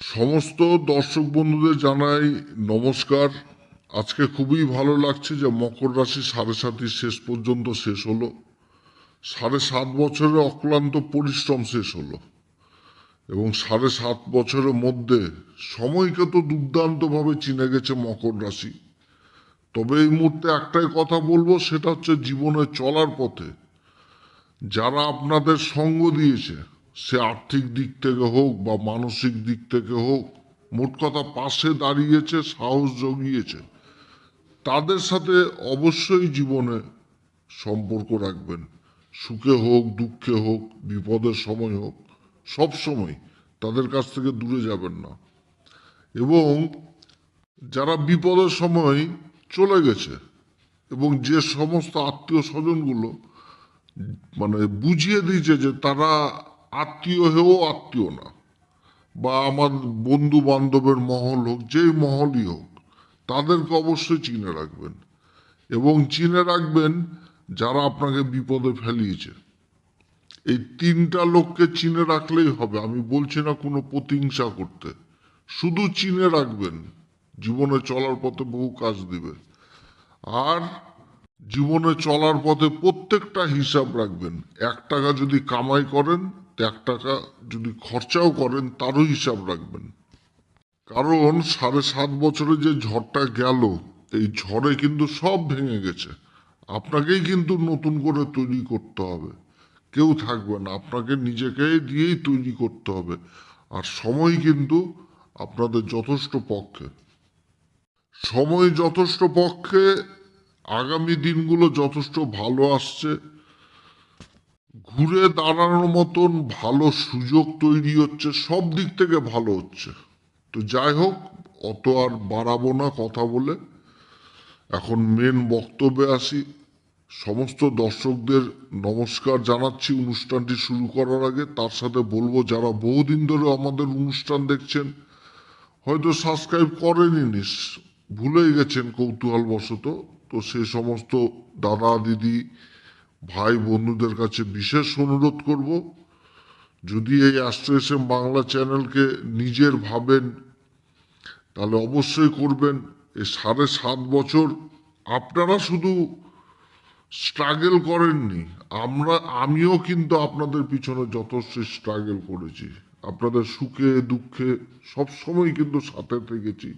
সমস্ত দর্শক বন্ধুদের জানাই নমস্কার। আজকে খুবই ভালো লাগছে যে মকর রাশি 7.5 শেষ পর্যন্ত শেষ হলো। 7.5 বছরের অক্লান্ত পরিশ্রম শেষ হলো এবং 7.5 বছরের মধ্যে সময়কে তো দুর্দান্তভাবে চিনে গেছে মকর রাশি। তবে এই মুহূর্তে একটাই কথা বলবো, সেটা হচ্ছে জীবনে চলার পথে যারা আপনাদের সঙ্গ দিয়েছে, সে আর্থিক দিক থেকে হোক বা মানসিক দিক থেকে হোক, মোট কথা পাশে দাঁড়িয়েছে, সাহস জগিয়েছে, তাদের সাথে অবশ্যই জীবনে সম্পর্ক রাখবেন। সুখে হোক, দুঃখে হোক, বিপদের সময় হোক, সব সময় তাদের কাছ থেকে দূরে যাবেন না। এবং যারা বিপদের সময় চলে গেছে এবং যে সমস্ত আত্মীয় স্বজনগুলো বুঝিয়ে দিয়েছে যে তারা আত্মীয় হয়েও আত্মীয় না, বা আমার বন্ধু বান্ধবের মহল হোক, যেই মহলই হোক, তাদেরকে অবশ্যই চিনে রাখবেন। এবং চিনে রাখবেন যারা আপনাকে বিপদে ফেলিয়েছে। এই তিনটা লোককে চিনে রাখলেই হবে। আমি বলছি না কোনো প্রতিহিংসা করতে, শুধু চিনে রাখবেন, জীবনে চলার পথে বহু কাজ দিবে। আর জীবনে চলার পথে প্রত্যেকটা হিসাব রাখবেন। 1 টাকা যদি কামাই করেন, 1 টাকা যদি খরচাও করেন, তারও হিসাব রাখবেন। কারণ 7.5 বছরে যে ঝড়টা গেল, এই ঝড়ে কিন্তু সব ভেঙে গেছে। আপনাকেই কিন্তু নতুন করে তৈরি করতে হবে। কেউ থাকবে না, আপনাকে নিজেকে দিয়েই তৈরি করতে হবে। আর সময় কিন্তু আপনাদের যথেষ্ট পক্ষে, সময় যথেষ্ট পক্ষে, আগামী দিনগুলো যথেষ্ট ভালো আসছে। ঘুরে দাঁড়ানোর মতন ভালো সুযোগ তৈরি হচ্ছে, সব দিক থেকে ভালো হচ্ছে। তো যাই হোক, অত আর বাড়াবো না কথা বলে, এখন মেন বক্তব্যে আসি। সমস্ত দর্শকদের নমস্কার জানাচ্ছি অনুষ্ঠানটি শুরু করার আগে। তার সাথে বলবো, যারা বহুদিন ধরে আমাদের অনুষ্ঠান দেখছেন, হয়তো সাবস্ক্রাইব করেনি, ভুলেই গেছেন কৌতূহলবশত, তো সেই সমস্ত দাদা দিদি ভাই বন্ধুদের কাছে বিশেষ অনুরোধ করব, যদি এই অ্যাস্ট্রো বাংলা চ্যানেলকে নিজের ভাবেন, তাহলে অবশ্যই করবেন। এই 7.5 বছর আপনারা শুধু স্ট্রাগল করেননি, আমিও কিন্তু আপনাদের পিছনে যথেষ্ট স্ট্রাগল করেছি। আপনাদের সুখে দুঃখে সবসময় কিন্তু সাথে থেকেছি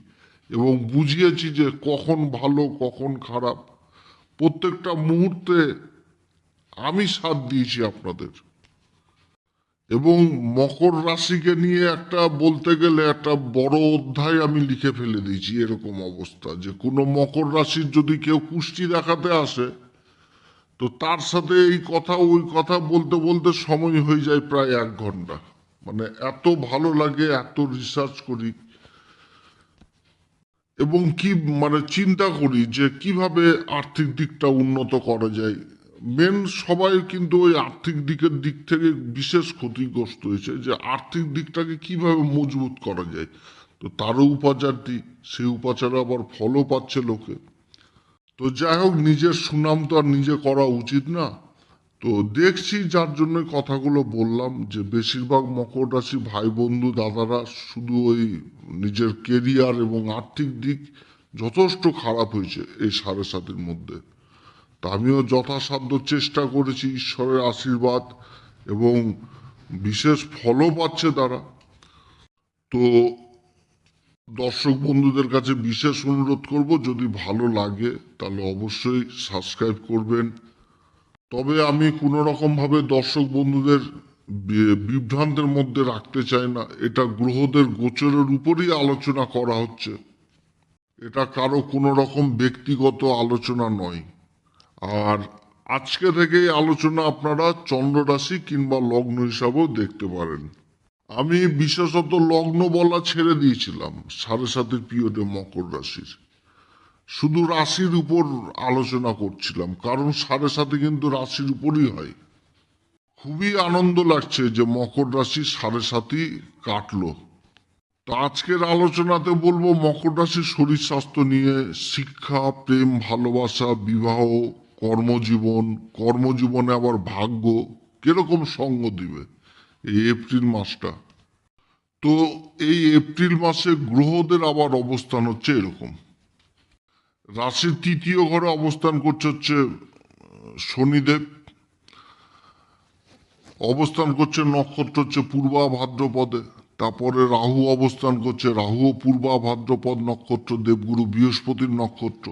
এবং বুঝিয়েছি যে কখন ভালো কখন খারাপ। প্রত্যেকটা মুহূর্তে আমি সাথ দিয়েছি আপনাদের। এবং মকর রাশিকে নিয়ে একটা বলতে গেলে একটা বড় অধ্যায় আমি লিখে ফেলে দিয়েছি। এরকম অবস্থা যে কোনো মকর রাশির যদি কেউ কুষ্টি দেখাতে আসে, তো তার সাথে এই কথা ওই কথা বলতে বলতে সময় হয়ে যায় প্রায় 1 ঘন্টা। এত ভালো লাগে, এত রিসার্চ করি এবং কি চিন্তা করি যে কিভাবে আর্থিক দিকটা উন্নত করা যায়। মেন সবাই কিন্তু ওই আর্থিক দিক থেকে বিশেষ ক্ষতিগ্রস্ত হয়েছে, যে আর্থিক দিকটাকে কিভাবে মজবুত করা যায়। তো তারও উপাচার দিই, সেই উপাচারে আবার ফলও পাচ্ছে লোকে। তো যাই হোক, নিজের সুনাম তো আর নিজে করা উচিত না। তো দেখছি, যার জন্য কথাগুলো বললাম, যে বেশিরভাগ মকর রাশি ভাই বন্ধু দাদারা শুধু ওই নিজের কেরিয়ার এবং আর্থিক দিক যথেষ্ট খারাপ হয়েছে এই 7.5-এর মধ্যে। তা আমিও যথাসাধ্য চেষ্টা করেছি, ঈশ্বরের আশীর্বাদ এবং বিশেষ ফলও পাচ্ছে তারা। তো দর্শক বন্ধুদের কাছে বিশেষ অনুরোধ করব, যদি ভালো লাগে তাহলে অবশ্যই সাবস্ক্রাইব করবেন। তবে আমি কোনো রকমভাবে দর্শক বন্ধুদের বিভ্রান্তের মধ্যে রাখতে চাই না। এটা গ্রহদের গোচরের উপরই আলোচনা করা হচ্ছে, এটা কারো কোনো রকম ব্যক্তিগত আলোচনা নয়। আর আজকে থেকে এই আলোচনা আপনারা চন্দ্র রাশি কিংবা লগ্ন হিসাবেও দেখতে পারেন। আমি বিশেষত লগ্ন বলা ছেড়ে দিয়েছিলাম 7.5-এর পিরিয়ডে মকর রাশির, শুধু রাশির উপর আলোচনা করছিলাম, কারণ 7.5 কিন্তু রাশির উপরই হয়। খুবই আনন্দ লাগছে যে মকর রাশি 7.5 কাটলো। তো আজকের আলোচনাতে বলবো মকর রাশির শরীর স্বাস্থ্য নিয়ে, শিক্ষা, প্রেম, ভালোবাসা, বিবাহ, কর্মজীবন, কর্মজীবনে আবার ভাগ্য কিরকম সঙ্গ দিবে এই এপ্রিল মাসটা। তো এই এপ্রিল মাসে গ্রহদের আবার অবস্থান হচ্ছে এরকম। রাশির তৃতীয় ঘরে অবস্থান করছে হচ্ছে শনিদেব, অবস্থান করছে নক্ষত্র হচ্ছে পূর্বা ভাদ্রপদে। তারপরে রাহু অবস্থান করছে, রাহুও পূর্বা ভাদ্রপদ নক্ষত্র, দেবগুরু বৃহস্পতির নক্ষত্র।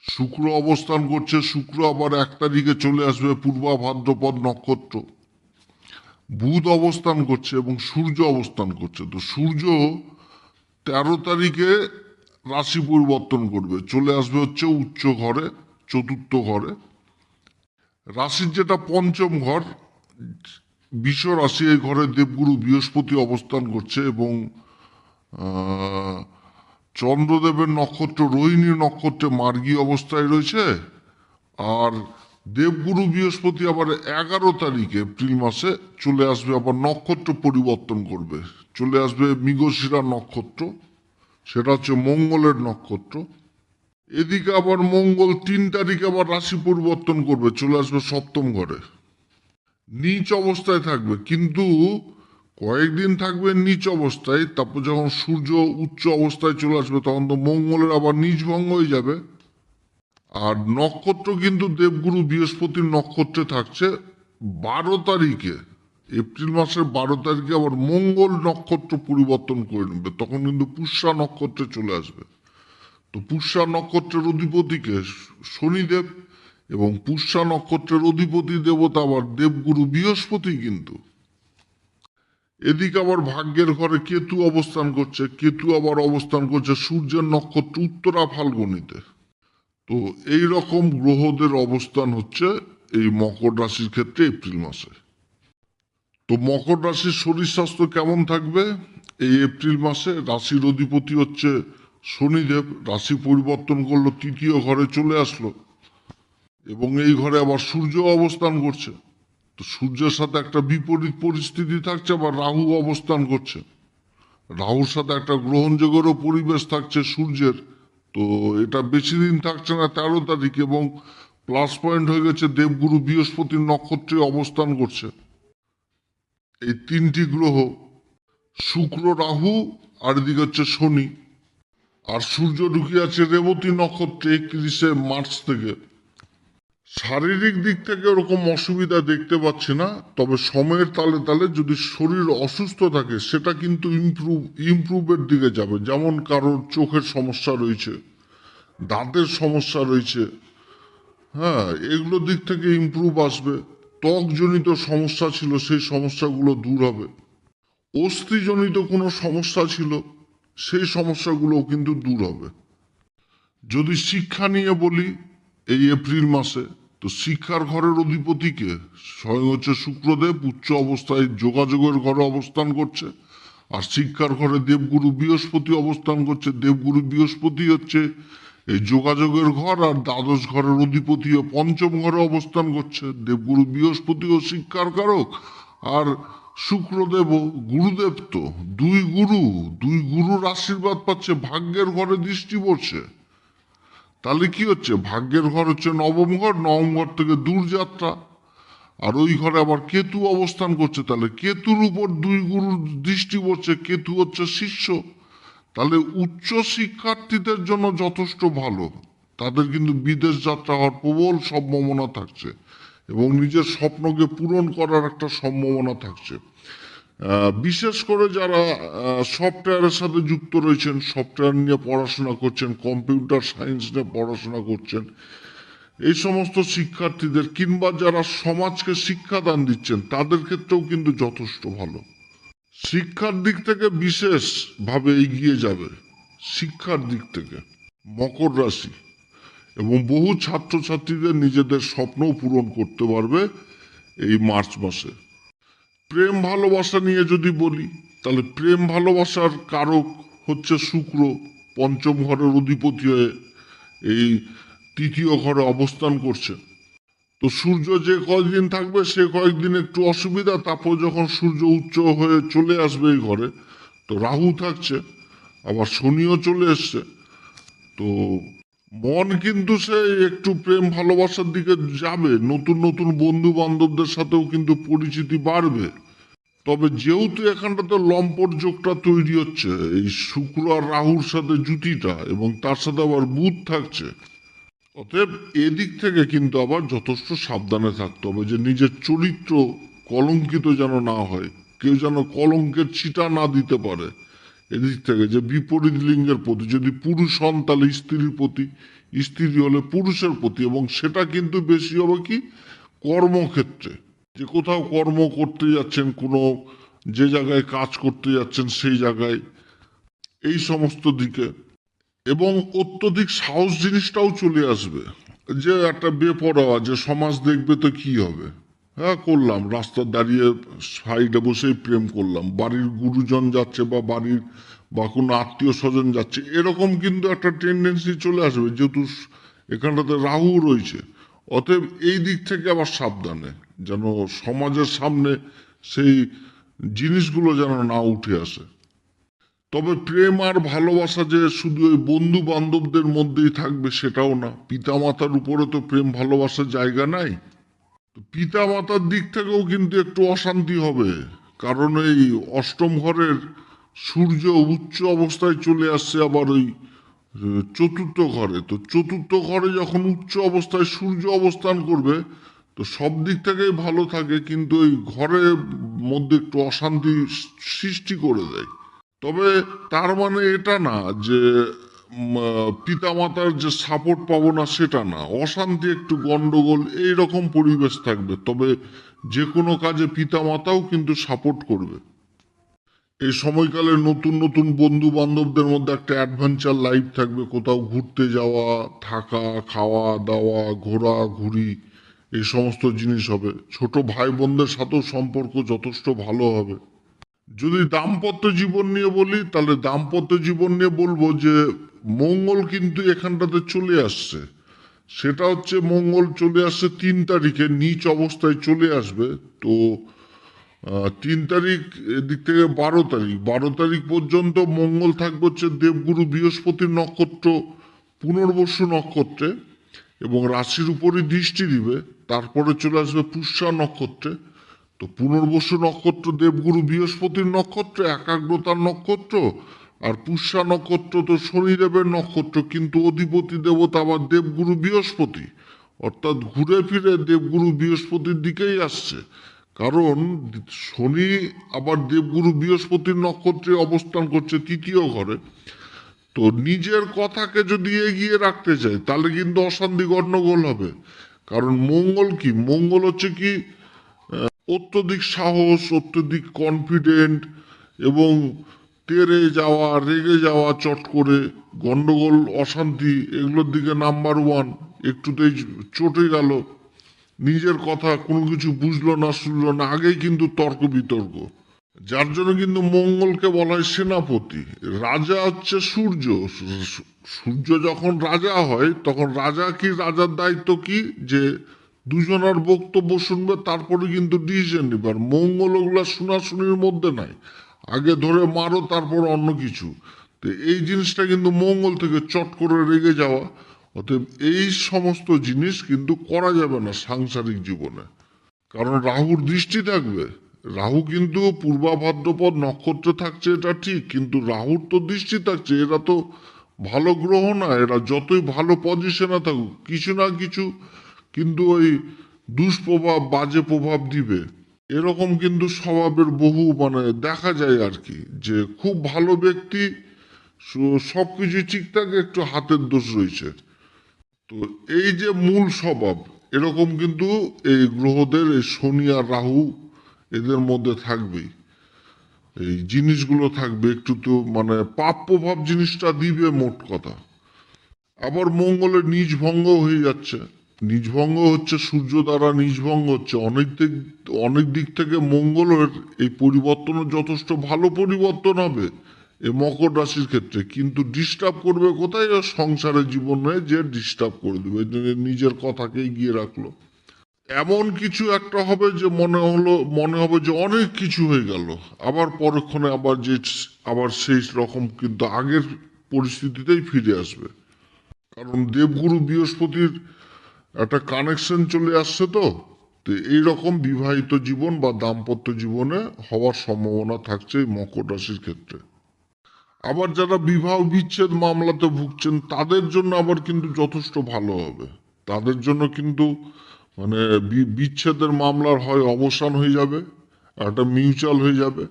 শুক্র অবস্থান করছে, শুক্র আবার 1 তারিখে চলে আসবে পূর্বা ভাদ্রপদ নক্ষত্র। বুধ অবস্থান করছে এবং সূর্য অবস্থান করছে। তো সূর্য 13 তারিখে রাশি পরিবর্তন করবে, চলে আসবে হচ্ছে উচ্চ ঘরে, চতুর্থ ঘরে। রাশির যেটা পঞ্চম ঘর, বৃষ রাশি, এই ঘরে দেবগুরু বৃহস্পতি অবস্থান করছে এবং চন্দ্রদেবের নক্ষত্র রোহিণী নক্ষত্রে মার্গী অবস্থায় রয়েছে। আর দেবগুরু বৃহস্পতি আবার 11 তারিখে এপ্রিল মাসে চলে আসবে, আবার নক্ষত্র পরিবর্তন করবে, চলে আসবে মৃগশিরা নক্ষত্র, সেটা হচ্ছে মঙ্গলের নক্ষত্র। এদিকে আবার মঙ্গল 3 তারিখে আবার রাশি পরিবর্তন করবে, চলে আসবে সপ্তম ঘরে। নিচ অবস্থায় থাকবে, কিন্তু কয়েকদিন থাকবে নিচ অবস্থায়, তারপর যখন সূর্য উচ্চ অবস্থায় চলে আসবে তখন তো মঙ্গলের আবার নিচ ভঙ্গ হয়ে যাবে। আর নক্ষত্র কিন্তু দেবগুরু বৃহস্পতির নক্ষত্রে থাকছে 12 তারিখে, এপ্রিল মাসের 12 তারিখে আবার মঙ্গল নক্ষত্র পরিবর্তন করে নেবে, তখন কিন্তু পুষ্যা নক্ষত্রে চলে আসবে। তো পুষ্যা নক্ষত্রের অধিপতিকে শনিদেব, এবং পুষ্যা নক্ষত্রের অধিপতি দেবতা আবার দেবগুরু বৃহস্পতি কিন্তু। এদিকে আবার ভাগ্যের ঘরে কেতু অবস্থান করছে, কেতু আবার অবস্থান করছে সূর্যের নক্ষত্র উত্তরা ফাল্গুনীতে। তো এই রকম গ্রহদের অবস্থান হচ্ছে এই মকর রাশির ক্ষেত্রে এপ্রিল মাসে। তো মকর রাশির শরীর স্বাস্থ্য কেমন থাকবে এই এপ্রিল মাসে? রাশির অধিপতি হচ্ছে শনিদেব, রাশি পরিবর্তন করলো, তৃতীয় ঘরে চলে আসলো এবং এই ঘরে আবার সূর্য অবস্থান করছে। তো সূর্যের সাথে একটা বিপরীত পরিস্থিতি থাকছে, আবার রাহু অবস্থান করছে, রাহুর সাথে একটা গ্রহণযোগেরও পরিবেশ থাকছে সূর্যের। তো এটা বেশি দিন থাকছে না, 13 তারিখ, এবং প্লাস পয়েন্ট হয়ে গেছে দেবগুরু বৃহস্পতির নক্ষত্রে অবস্থান করছে। এই 3টি গ্রহ, শুক্র, রাহু, আর এদিকে হচ্ছে শনি। আর সূর্য ঢুকে আছে রেবতী নক্ষত্রে 31শে মার্চ থেকে। শারীরিক দিক থেকে ওরকম অসুবিধা দেখতে পাচ্ছি না, তবে সময়ের তালে তালে যদি শরীর অসুস্থ থাকে সেটা কিন্তু ইমপ্রুভের দিকে যাবে। যেমন কারোর চোখের সমস্যা রয়েছে, দাঁতের সমস্যা রয়েছে, হ্যাঁ, এগুলোর দিক থেকে ইমপ্রুভ আসবে। ত্বকজনিত সমস্যা ছিল সেই সমস্যাগুলো দূর হবে। অস্থিজনিত কোনো সমস্যা ছিল সেই সমস্যাগুলোও কিন্তু দূর হবে। যদি শিক্ষা নিয়ে বলি এই এপ্রিল মাসে, তো শিক্ষার ঘরের অধিপতিকে স্বয়ং হচ্ছে শুক্রদেব, উচ্চ অবস্থায় যোগাযোগের ঘরে অবস্থান করছে। আর শিক্ষার ঘরে দেবগুরু বৃহস্পতি অবস্থান করছে, দেবগুরু বৃহস্পতি হচ্ছে এই যোগাযোগের ঘর, আর দ্বাদশ ঘরের অধিপতিও পঞ্চম ঘরে অবস্থান করছে। দেবগুরু বৃহস্পতিও শিক্ষার কারক, আর শুক্রদেবও, গুরুদেব তো দুই গুরুর আশীর্বাদ পাচ্ছে, ভাগ্যের ঘরে দৃষ্টি পড়ছে। তাহলে কি হচ্ছে, ভাগ্যের ঘর হচ্ছে নবম ঘর, নবম ঘর থেকে দূরযাত্রা, আর ওই ঘরে আবার কেতু অবস্থান করছে, তাহলে কেতুর উপর দুই গুরুর দৃষ্টি পড়ছে, কেতু হচ্ছে শিষ্য। তাহলে উচ্চ শিক্ষার্থীদের জন্য যথেষ্ট ভালো, তাদের কিন্তু বিদেশ যাত্রা হওয়ার প্রবল সম্ভাবনা থাকছে এবং নিজের স্বপ্নকে পূরণ করার একটা সম্ভাবনা থাকছে। বিশেষ করে যারা সফটওয়্যারের সাথে যুক্ত রয়েছেন, সফটওয়্যার নিয়ে পড়াশোনা করছেন, কম্পিউটার সায়েন্স নিয়ে পড়াশোনা করছেন, এই সমস্ত শিক্ষার্থীদের, কিংবা যারা সমাজকে শিক্ষাদান দিচ্ছেন, তাদের ক্ষেত্রেও কিন্তু যথেষ্ট ভালো। শিক্ষার দিক থেকে বিশেষভাবে এগিয়ে যাবে, শিক্ষার দিক থেকে মকর রাশি, এবং বহু ছাত্রছাত্রীদের নিজেদের স্বপ্নও পূরণ করতে পারবে এই মার্চ মাসে। প্রেম ভালোবাসা নিয়ে যদি বলি, তাহলে প্রেম ভালোবাসার কারক হচ্ছে শুক্র, পঞ্চম ঘরের অধিপতি হয়ে এই তৃতীয় ঘরে অবস্থান করছে। তো সূর্য যে কয়েকদিন থাকবে সে কয়েকদিন একটু অসুবিধা, তারপর যখন সূর্য উচ্চ হয়ে চলে আসবে এই ঘরে, তো রাহু থাকছে, আবার শনিও চলে এসছে। তো মন কিন্তু সে একটু প্রেম ভালোবাসার দিকে যাবে, নতুন নতুন বন্ধু বান্ধবদের সাথেও কিন্তু পরিচিতি বাড়বে। তবে যেহেতু এখানটাতে লম্পট যোগটা তৈরি হচ্ছে, এই শুক্র আর রাহুর সাথে জুতিটা, এবং তার সাথে আবার বুধ থাকছে, অতএব এদিক থেকে কিন্তু আবার যথেষ্ট সাবধানে থাকতে হবে যে নিজের চরিত্র কলঙ্কিত যেন না হয়, কেউ যেন কলঙ্কের ছিটা না দিতে পারে। এদিক থেকে যে বিপরীত লিঙ্গের প্রতি, যদি পুরুষ হন তাহলে স্ত্রীর প্রতি, স্ত্রী হলে পুরুষের প্রতি, এবং সেটা কিন্তু বেশি হবে কি কর্মক্ষেত্রে, যে কোথাও কর্ম করতে যাচ্ছেন, কোনো যে জায়গায় কাজ করতে যাচ্ছেন সেই জায়গায়, এই সমস্ত দিকে। এবং অত্যধিক সাহস জিনিসটাও চলে আসবে, যে একটা বেপরোয়া, যে সমাজ দেখবে তো কি হবে, হ্যাঁ করলাম, রাস্তা দাঁড়িয়ে সাইডে বসেই প্রেম করলাম, বাড়ির গুরুজন যাচ্ছে বা বাড়ির বা কোনো আত্মীয় স্বজন যাচ্ছে, এরকম কিন্তু একটা টেন্ডেন্সি চলে আসবে, যেহেতু এখানটাতে রাহু রয়েছে। অতএব এই দিক থেকে আবার সাবধানে, যেন সমাজের সামনে সেই জিনিসগুলো যেন না উঠে আসে। তবে প্রেম আর ভালোবাসা যে শুধু ওই বন্ধু বান্ধবদের মধ্যেই থাকবে সেটাও না, পিতামাতার উপরে তো প্রেম ভালোবাসার জায়গা নাই। পিতামাতার দিক থেকেও কিন্তু একটু অশান্তি হবে, কারণ এই অষ্টম ঘরের সূর্য উচ্চ অবস্থায় চলে আসছে আবার ওই চতুর্থ ঘরে। তো চতুর্থ ঘরে যখন উচ্চ অবস্থায় সূর্য অবস্থান করবে, তো সব দিক থেকেই ভালো থাকে, কিন্তু ওই ঘরের মধ্যে একটু অশান্তি সৃষ্টি করে দেয়। তবে তার মানে এটা না যে পিতামাতার যে সাপোর্ট পাবো না সেটা না, অশান্তি একটু গন্ডগোল এইরকম পরিবেশ থাকবে, তবে যে কোনো কাজে পিতামাতাও কিন্তু সাপোর্ট করবে। এই সময়কালে নতুন নতুন বন্ধু বান্ধবদের মধ্যে একটা অ্যাডভেঞ্চার লাইফ থাকবে, কোথাও ঘুরতে যাওয়া, থাকা, খাওয়া দাওয়া, ঘোরাঘুরি, এই সমস্ত জিনিস হবে। ছোট ভাই বোনদের সাথেও সম্পর্ক যথেষ্ট ভালো হবে। যদি দাম্পত্য জীবন নিয়ে বলি, তাহলে দাম্পত্য জীবন নিয়ে বলবো যে মঙ্গল কিন্তু এখানটাতে চলে আসছে। সেটা হচ্ছে মঙ্গল চলে আসছে 3 তারিখে, নিচ অবস্থায় চলে আসবে। তো 3 তারিখ এদিক থেকে 12 তারিখ, 12 তারিখ পর্যন্ত মঙ্গল থাকবে হচ্ছে দেবগুরু বৃহস্পতির নক্ষত্র পুনর্বসু নক্ষত্রে, এবং রাশির উপরই দৃষ্টি দিবে। তারপরে চলে আসবে পুষ্যা নক্ষত্রে। তো পুনর্বসু নক্ষত্র দেবগুরু বৃহস্পতির নক্ষত্র, একাগ্রতার নক্ষত্র। আর পুষ্যা নক্ষত্র তো শনিদেবের নক্ষত্র, কিন্তু অধিপতি দেবতা আবার দেবগুরু বৃহস্পতি, অর্থাৎ ঘুরে ফিরে দেবগুরু বৃহস্পতির দিকেই আসছে। কারণ শনি আবার দেবগুরু বৃহস্পতির নক্ষত্রে অবস্থান করছে তৃতীয় ঘরে। তো নিজের কথাকে যদি এগিয়ে রাখতে চাই তাহলে কিন্তু অশান্তি গন্ডগোল হবে। কারণ মঙ্গল কি, মঙ্গল হচ্ছে কি অত্যধিক সাহস, অত্যধিক কনফিডেন্ট, এবং তেড়ে যাওয়া, রেগে যাওয়া, চট করে গন্ডগোল, অশান্তি, এগুলোর দিকে নাম্বার ওয়ান। একটুতেই চটে গেল, নিজের কথা কোনো কিছু বুঝলো না, শুনলো না, আগেই কিন্তু তর্ক বিতর্ক। যার জন্য কিন্তু মঙ্গলকে বলা হয় সেনাপতি। রাজা হচ্ছে সূর্য। সূর্য যখন রাজা হয় তখন রাজা কি, রাজার দায়িত্ব কি, যে দুজনের বক্তব্য শুনবে, তারপরে কিন্তু ডিসিশন নিবে। আর মঙ্গল ওগুলা শোনাশুনির মধ্যে নাই, আগে ধরে মারো তারপর অন্য কিছু। তো এই জিনিসটা কিন্তু মঙ্গল থেকে চট করে রেগে যাওয়া। অতএব এই সমস্ত জিনিস কিন্তু করা যাবে না সাংসারিক জীবনে, কারণ রাহুর দৃষ্টি থাকবে। রাহু কিন্তু পূর্বা ভাদ্রপদ নক্ষত্রে থাকছে এটা ঠিক, কিন্তু রাহুর তো দৃষ্টি থাকছে। এরা তো ভালো গ্রহ না, এরা যতই ভালো পজিশনে থাকুক কিছু না কিছু কিন্তু ওই দুষ্প্রভাব, বাজে প্রভাব দিবে। এরকম কিন্তু স্বভাবের বহু মানে দেখা যায় আর কি, যে খুব ভালো ব্যক্তি, সবকিছু ঠিক থাকে, একটু হাতের দোষ রয়েছে। তো এই যে মূল স্বভাব, এরকম কিন্তু এই গ্রহদের, এই শনি আর রাহু, এদের মধ্যে থাকবেই এই জিনিসগুলো থাকবে। একটু তো মানে পাপ প্রভাব জিনিসটা দিবে মোট কথা। আবার মঙ্গলের নিজ ভঙ্গ হয়ে যাচ্ছে। নিজ ভঙ্গ হচ্ছে, সূর্য দ্বারা নিজ ভঙ্গ হচ্ছে। অনেক দিক থেকে মঙ্গলের এই পরিবর্তনের যথেষ্ট ভালো পরিবর্তন হবে এই মকর রাশির ক্ষেত্রে, কিন্তু ডিস্টার্ব করবে কোথায়, সংসারের জীবনে যে ডিস্টার্ব করে দেবে, নিজের কথাকে এগিয়ে রাখলো। এমন কিছু একটা হবে যে মনে হবে যে অনেক কিছু হয়ে গেল, আবার পরক্ষণে আবার যে আবার সেই রকম কিন্তু আগের পরিস্থিতিতেই ফিরে আসবে। কারণ দেবগুরু বৃহস্পতির একটা কানেকশন চলে আসছে, তো তো এইরকম বিবাহিত জীবন বা দাম্পত্য জীবনে হওয়ার সম্ভাবনা থাকছে এই মকর রাশির ক্ষেত্রে। আবার যারা বিবাহ বিচ্ছেদ মামলাতে ভুগছেন তাদের জন্য আবার কিন্তু যথেষ্ট ভালো হবে। তাদের জন্য কিন্তু মানে বিচ্ছেদের মামলার হয় অবসান হয়ে যাবে, একটা মিউচুয়াল হয়ে যাবে।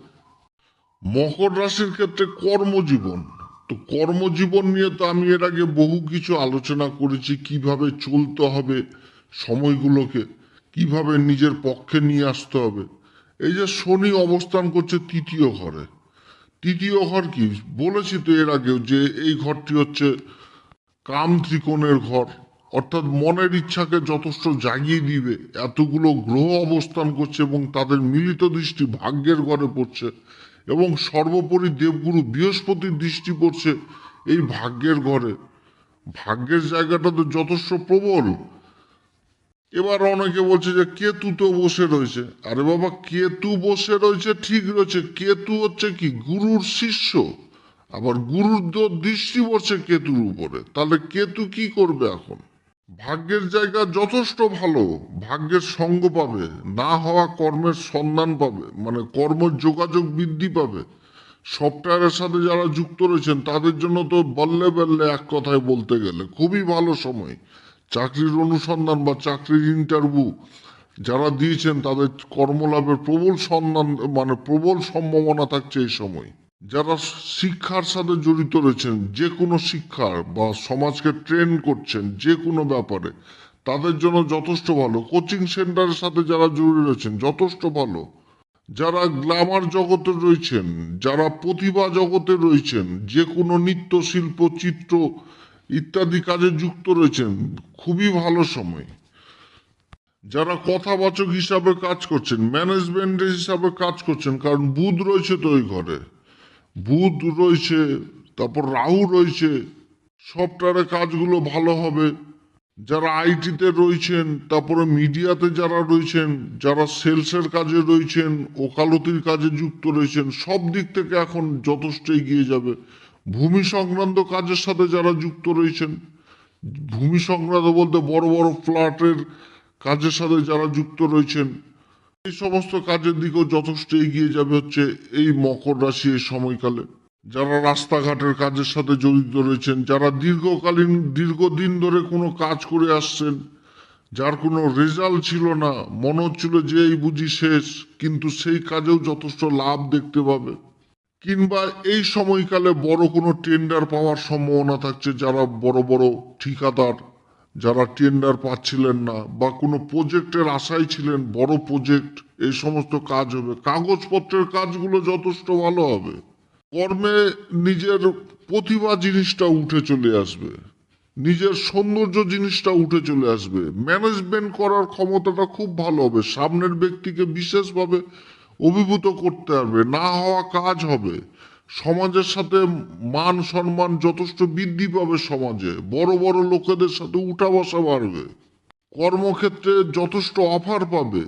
মকর রাশির ক্ষেত্রে কর্মজীবন, তো কর্মজীবন নিয়ে তো আমি এর আগে বহু কিছু আলোচনা করেছি, কিভাবে চলতে হবে সময়গুলোকে, কিভাবে নিজের পক্ষে নিয়ে আসতে হবে। এই যে শনি অবস্থান করছে তৃতীয় ঘরে, তৃতীয় ঘর কি বলেছি তো এর আগেও যে এই ঘরটি হচ্ছে কাম ত্রিকোণের ঘর, অর্থাৎ মনের ইচ্ছাকে যথেষ্ট জাগিয়ে দিবে এতগুলো গ্রহ অবস্থান করছে এবং তাদের মিলিত দৃষ্টি ভাগ্যের ঘরে পড়ছে এবং সর্বোপরি দেবগুরু বৃহস্পতির দৃষ্টি পড়ছে এই ভাগ্যের ঘরে। ভাগ্যের জায়গাটা তো যথেষ্ট প্রবল। এবার অনেকে বলছে যে কেতু তো বসে রয়েছে, আরে বাবা কেতু বসে রয়েছে ঠিক রয়েছে, কেতু হচ্ছে কি গুরুর শিষ্য, আবার গুরুর দৃষ্টি পড়ছে কেতুর উপরে, তাহলে কেতু কি করবে এখন? ভাগ্যের জায়গা যথেষ্ট ভালো, ভাগ্যের সঙ্গ পাবে, না হওয়া কর্মের সন্ধান পাবে, মানে কর্ম যোগাযোগ বৃদ্ধি পাবে। সফটওয়্যারের সাথে যারা যুক্ত রয়েছেন তাদের জন্য তো বললে বললে এক কথায় বলতে গেলে খুবই ভালো সময়। চাকরির অনুসন্ধান বা চাকরির ইন্টারভিউ যারা দিয়েছেন তাদের কর্মলাভের প্রবল সন্ধান, মানে প্রবল সম্ভাবনা থাকছে এই সময়। যারা শিক্ষার সাথে জড়িত রয়েছেন, যে কোনো শিক্ষার বা সমাজকে ট্রেন করছেন যে কোনো ব্যাপারে, তাদের জন্য যথেষ্ট ভালো। কোচিং সেন্টারের সাথে যারা জড়িত রয়েছেন যথেষ্ট ভালো। যারা গ্ল্যামার জগতে রয়েছেন, যারা প্রতিভা জগতে রয়েছেন, যে কোনো নৃত্য শিল্প চিত্র ইত্যাদি কাজে যুক্ত রয়েছেন, খুবই ভালো সময়। যারা কথাবাচক হিসাবে কাজ করছেন, ম্যানেজমেন্ট হিসাবে কাজ করছেন, কারণ বুধ রয়েছে তো ওই ঘরে, বুধ রয়েছে, তারপর রাহু রয়েছে, সফটওয়্যারে কাজগুলো ভালো হবে। যারা আইটিতে রয়েছেন, তারপরে মিডিয়াতে যারা রয়েছেন, যারা সেলসের কাজে রয়েছেন, ওকালতির কাজে যুক্ত রয়েছেন, সব দিক থেকে এখন যথেষ্ট এগিয়ে যাবে। ভূমি সংক্রান্ত কাজের সাথে যারা যুক্ত রয়েছেন, ভূমি সংক্রান্ত বলতে বড় বড় ফ্ল্যাটের কাজের সাথে যারা যুক্ত রয়েছেন, এই সমস্ত কাজের দিকেও যথেষ্ট এগিয়ে যাবে হচ্ছে এই মকর রাশি এই সময়কালে। যারা রাস্তাঘাটের কাজের সাথে জড়িত রয়েছেন, যারা দীর্ঘদিন ধরে কোনো কাজ করে আসছেন, যার কোনো রেজাল্ট ছিল না, মনে হচ্ছিল যে এই বুঝি শেষ, কিন্তু সেই কাজেও যথেষ্ট লাভ দেখতে পাবে। কিংবা এই সময়কালে বড় কোনো টেন্ডার পাওয়ার সম্ভাবনা থাকছে, যারা বড় বড় ঠিকাদার যারা টেন্ডার পাচ্ছিলেন না বা কোনো প্রজেক্টের আশায় ছিলেন, বড় প্রজেক্ট, এই সমস্ত কাজ হবে। কাগজপত্রের কাজগুলো যথেষ্ট ভালো হবে। কর্মে নিজের প্রতিভা জিনিসটা উঠে চলে আসবে, নিজের সৌন্দর্য জিনিসটা উঠে চলে আসবে। ম্যানেজমেন্ট করার ক্ষমতাটা খুব ভালো হবে, সামনের ব্যক্তিকে বিশেষভাবে অভিভূত করতে পারবে, না হওয়া কাজ হবে। সমাজের সাথে মান সম্মান যথেষ্ট বৃদ্ধি পাবে, সমাজে বড় বড় লোকেদের সাথে উঠা বসা বাড়বে। কর্মক্ষেত্রে যথেষ্ট অফার পাবে,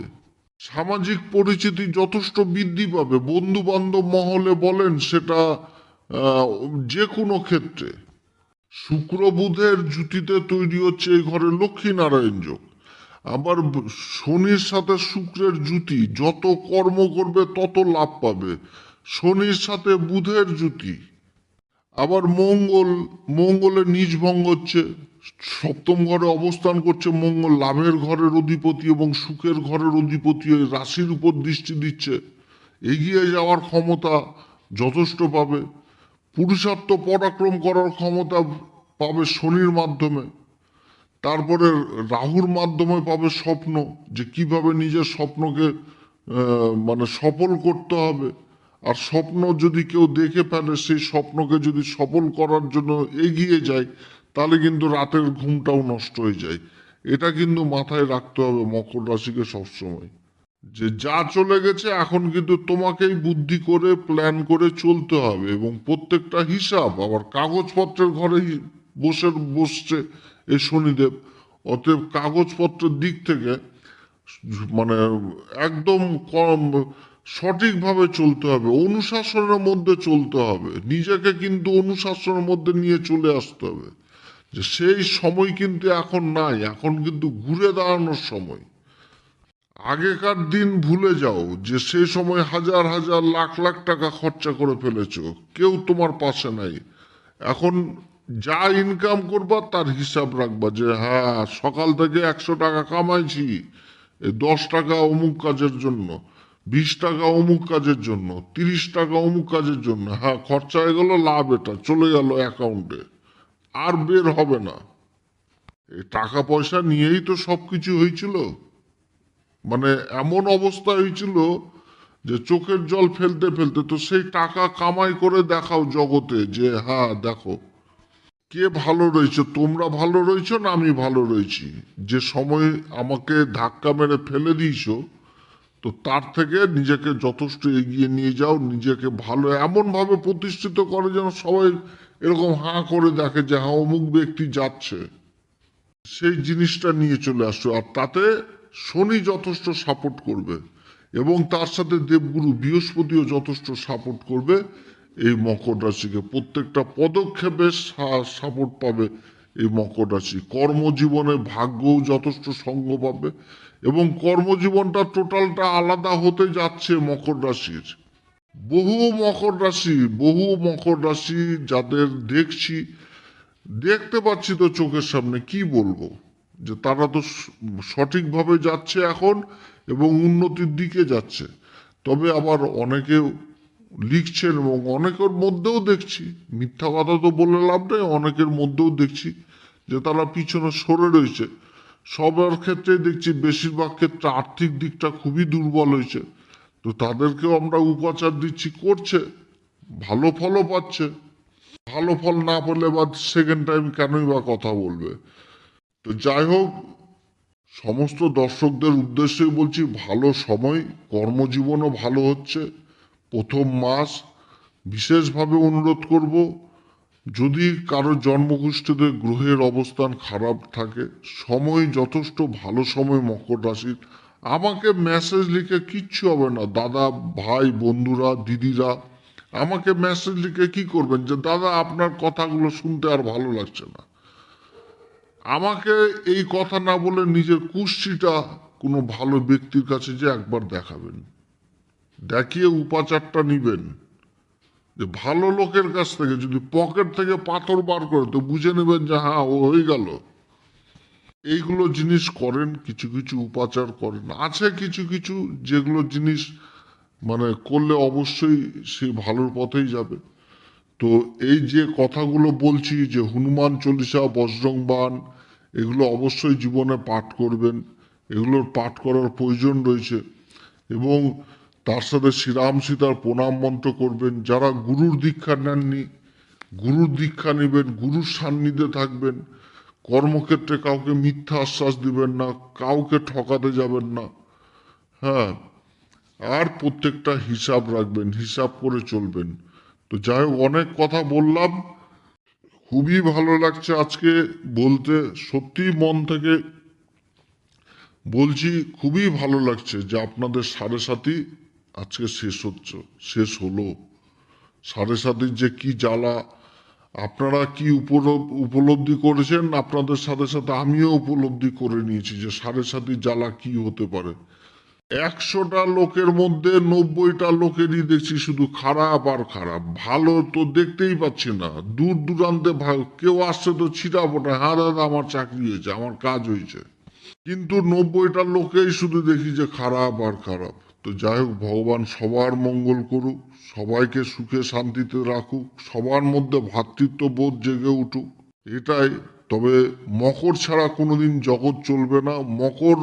সামাজিক পরিচিতি যথেষ্ট বৃদ্ধি পাবে, বন্ধু বান্ধব মহলে বলেন সেটা যে কোনো ক্ষেত্রে। শুক্র বুধের জুতিতে তৈরি হচ্ছে এই ঘরে লক্ষ্মী নারায়ণ যোগ। আবার শনির সাথে শুক্রের জুতি, যত কর্ম করবে তত লাভ পাবে। শনির সাথে বুধের জুতি, আবার মঙ্গলের নিজ ভঙ্গ হচ্ছে, সপ্তম ঘরে অবস্থান করছে মঙ্গল, লাভের ঘরের অধিপতি এবং সুখের ঘরের অধিপতি, ওই রাশির উপর দৃষ্টি দিচ্ছে। এগিয়ে যাওয়ার ক্ষমতা যথেষ্ট পাবে, পুরুষার্থ পরাক্রম করার ক্ষমতা পাবে শনির মাধ্যমে। তারপরে রাহুর মাধ্যমে পাবে স্বপ্ন, যে কিভাবে নিজের স্বপ্নকে মানে সফল করতে হবে। আর স্বপ্ন যদি কেউ দেখে ফেলে, সেই স্বপ্নকে যদি সফল করার জন্য এগিয়ে যায়, তাহলে কিন্তু রাতের ঘুমটাও নষ্ট হয়ে যায়। এটা কিন্তু মাথায় রাখতে হবে মকর রাশিকে সবসময়, যে যা চলে গেছে এখন কিন্তু তোমাকেই বুদ্ধি করে প্ল্যান করে চলতে হবে। এবং প্রত্যেকটা হিসাব আবার কাগজপত্রের ঘরেই বসছে এই শনিদেব, অতএব কাগজপত্রের দিক থেকে মানে একদম কম সঠিকভাবে চলতে হবে, অনুশাসনের মধ্যে চলতে হবে, নিজেকে কিন্তু অনুশাসনের মধ্যে নিয়ে চলে আসতে হবে। যে সেই সময় কিন্তু এখন নাই, এখন কিন্তু ঘুরে দাঁড়ানোর সময়। আগেকার দিন ভুলে যাও যে সেই সময় হাজার হাজার লাখ লাখ টাকা খরচা করে ফেলেছো, কেউ তোমার পাশে নাই। এখন যা ইনকাম করবা তার হিসাব রাখবা যে হ্যাঁ সকাল থেকে 100 টাকা কামাইছি, এই 10 টাকা অমুক কাজের জন্য, 20 টাকা অমুক কাজের জন্য, 30 টাকা অমুক কাজের জন্য, হ্যাঁ খরচা হয়ে গেল, লাভ এটা চলে গেল অ্যাকাউন্টে, আর বের হবে না। এই টাকা পয়সা নিয়েই তো সবকিছু হয়েছিল। মানে এমন অবস্থা হয়েছিল যে চোখের জল ফেলতে ফেলতে তো সেই টাকা কামাই করে দেখাও জগতে যে হ্যাঁ দেখো কে ভালো রয়েছে, তোমরা ভালো রয়েছো না আমি ভালো রয়েছি। যে সময় আমাকে ধাক্কা মেরে ফেলে দিয়েছো, তো তার থেকে নিজেকে যথেষ্ট এগিয়ে নিয়ে যাও, নিজেকে ভালো এমন ভাবে প্রতিষ্ঠিত করে যেন সবাই এরকম হাঁ করে দেখে যে হ্যাঁ অমুক ব্যক্তি যাচ্ছে। সেই জিনিসটা নিয়ে চলে আসছো, আর তাতে শনি যথেষ্ট সাপোর্ট করবে এবং তার সাথে দেবগুরু বৃহস্পতিও যথেষ্ট সাপোর্ট করবে। এই মকর রাশিকে প্রত্যেকটা পদক্ষেপে সাপোর্ট পাবে এই মকর রাশি। কর্মজীবনে ভাগ্যও যথেষ্ট সঙ্গ পাবে এবং কর্মজীবনটা টোটালটা আলাদা হতে যাচ্ছে মকর রাশির। বহু মকর রাশি, বহু মকর রাশি যাদের দেখছি, দেখতে পাচ্ছি তো চোখের সামনে, কি বলবো, যে তারা তো সঠিকভাবে যাচ্ছে এখন এবং উন্নতির দিকে যাচ্ছে। তবে আবার অনেকে লিখছেন এবং অনেকের মধ্যেও দেখছি, মিথ্যা কথা তো বলে লাভ নেই, অনেকের মধ্যেও দেখছি যে তারা পিছনে সরে রয়েছে। সবার ক্ষেত্রে দেখছি বেশিরভাগ ক্ষেত্রে আর্থিক দিকটা খুবই দুর্বল হয়েছে। তো তাদেরকেও আমরা উপাচার দিচ্ছি, করছে, ভালো ফলও পাচ্ছে। ভালো ফল না পেলে বা সেকেন্ড টাইম কেনই বা কথা বলবে। তো যাই হোক, সমস্ত দর্শকদের উদ্দেশ্যে বলছি ভালো সময়, কর্মজীবনও ভালো হচ্ছে। প্রথম মাস বিশেষভাবে অনুরোধ করব, যদি কারো জন্মকুষ্ঠিতে গ্রহের অবস্থান খারাপ থাকে, সময় যথেষ্ট ভালো সময় মকর রাশির। আমাকে মেসেজ লিখে কিচ্ছু হবে না দাদা, ভাই, বন্ধুরা, দিদিরা আমাকে মেসেজ লিখে কি করবেন যে দাদা আপনার কথাগুলো শুনতে আর ভালো লাগছে না। আমাকে এই কথা না বলে নিজের কুষ্ঠিটা কোনো ভালো ব্যক্তির কাছে যে একবার দেখাবেন, দেখিয়ে উপাচারটা নিবেন। যে ভালো লোকের কাছ থেকে যদি পকেট থেকে পাথর বার করে তো বুঝে নেবেন যে হ্যাঁ ও হয়ে গেল। এইগুলো জিনিস করেন, কিছু কিছু উপাচার করেন, আছে কিছু কিছু যেগুলো জিনিস মানে করলে অবশ্যই সে ভালোর পথেই যাবে। তো এই যে কথাগুলো বলছি যে হনুমান চল্লিশা, বজরং বাণ, এগুলো অবশ্যই জীবনে পাঠ করবেন, এগুলোর পাঠ করার প্রয়োজন রয়েছে। এবং তার সাথে শ্রীরাম সীতার প্রণাম মন্ত্র করবেন। যারা গুরুর দীক্ষা নেননি, গুরুর দীক্ষা নেবেন, গুরুর সান্নিধ্যে থাকবেন। কর্মক্ষেত্রে কাউকে মিথ্যা আশ্বাস দিবেন না, কাউকে ঠকাতে যাবেন না। হ্যাঁ, আর প্রত্যেকটা হিসাব রাখবেন, হিসাব করে চলবেন। তো যাই হোক, অনেক কথা বললাম, খুবই ভালো লাগছে আজকে বলতে, সত্যি মন থেকে বলছি, খুবই ভালো লাগছে যে আপনাদের সাড়ে সাথী আজকে শেষ হচ্ছে, শেষ হলো। সাড়ে সাথীর যে কি জ্বালা, আপনারা কি উপলব্ধি করেছেন, আপনাদের সাথে সাথে আমিও উপলব্ধি করে নিয়েছি যে সাড়ে সাথীর জ্বালা কি হতে পারে। 100টা লোকের মধ্যে 90টা লোকেরই দেখছি শুধু খারাপ আর খারাপ, ভালো তো দেখতেই পাচ্ছি না। দূর দূরান্তে কেউ আসছে তো ছিটাফোটা, হ্যাঁ দাদা আমার চাকরি হয়েছে, আমার কাজ হয়েছে, কিন্তু 90টা লোকেই শুধু দেখি যে খারাপ আর খারাপ। তো যাই হোক, ভগবান সবার মঙ্গল করুক, সবাইকে সুখে শান্তিতে রাখুক, সবার মধ্যে ভ্রাতৃত্ব বোধ জেগে উঠুক, এটাই। তবে মকর ছাড়া কোনোদিন জগৎ চলবে না। মকর,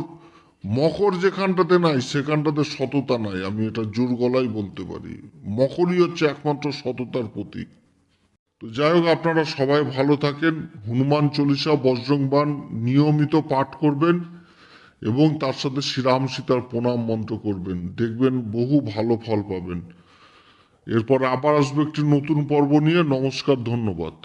মকর যেখানটাতে নাই সেখানটাতে সততা নাই, আমি এটা জোর গলায় বলতে পারি। মকরই হচ্ছে একমাত্র সততার প্রতীক। তো যাই হোক, আপনারা সবাই ভালো থাকেন। হনুমান চল্লিশা, বজরং বাণ নিয়মিত পাঠ করবেন এবং তার সাথে শ্রীরাম সীতার প্রণাম মন্ত্র করবেন, দেখবেন বহু ভালো ফল পাবেন। এরপর আবার আসবে একটি নতুন পর্ব নিয়ে। নমস্কার, ধন্যবাদ।